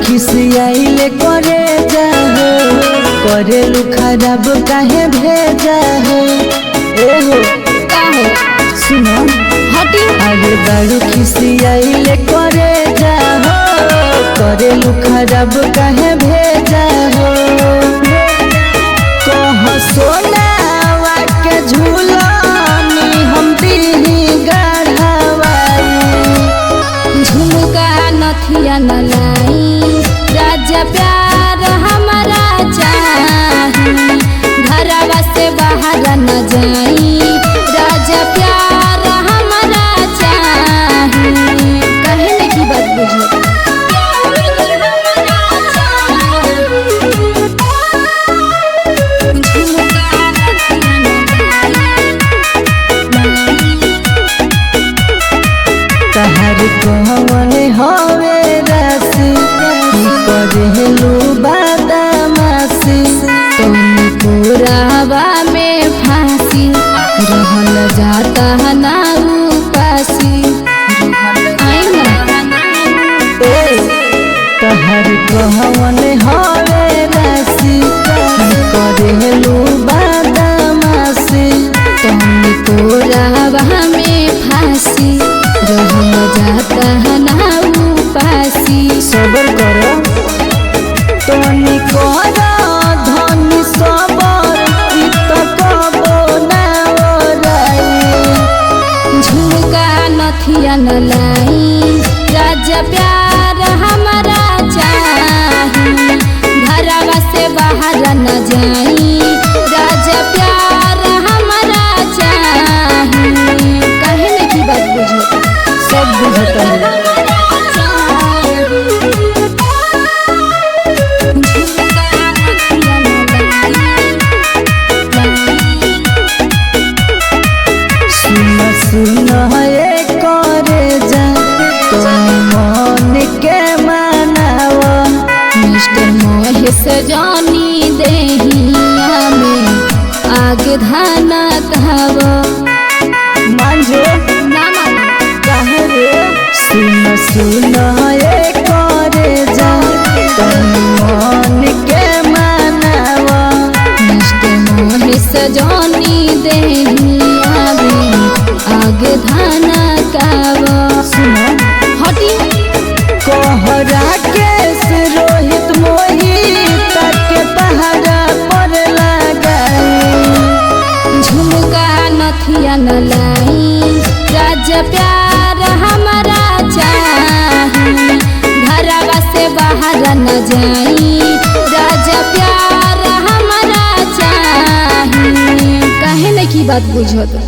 खिसियाइले करे जाहो करेलू खराब काहे भेजा हो ए हो काहे सुनो हटी अरे बड़ू खिसियाइले करे जाहो करेलू खराब काहे भेजा हो कह सोनावा के झूलनी हम दीही गढ़वाई झुमका नथिया न लाई राजा प्यार हमारा चाही घरवा से बाहर न जाई राजा प्यार हमारा चाही कहने की बात बुझो तहर कहवन हवे राशि करेलू बादामासी तुम पुरावा में फांसी रहल जाता ना उपासी तहर कहवन हवे राशि करेलू बादामासी तुम पुरावा में फांसी रहल जाता ना उपासी सबर करो तोनी कर धनी सबर कबो ना ओराई झुमका नथिया न लाई राजा प्यार हमारा चाही घरवा से बाहर न जाई राजा प्यार हमारा चाही कहने की बात बुझो सब बुझता है सुन ये करे जा तुम मन के मनाव मिस्टर महेश जानी देहिया में आगे धाना कहव मांझो कहे रे सुन ये करे जा तुम मन के मनाव मिस्टर महेश जानी देहिया में आगे धाना कहव सुनो हटी कोहरा केस रोहित मोहित के पहाड़ा पर लगाई झुमका नथिया न लाई राजा प्यार हमारा चाही घरवा से बाहर न जाई राजा प्यार हमारा चाही कहने की बात बुझो तो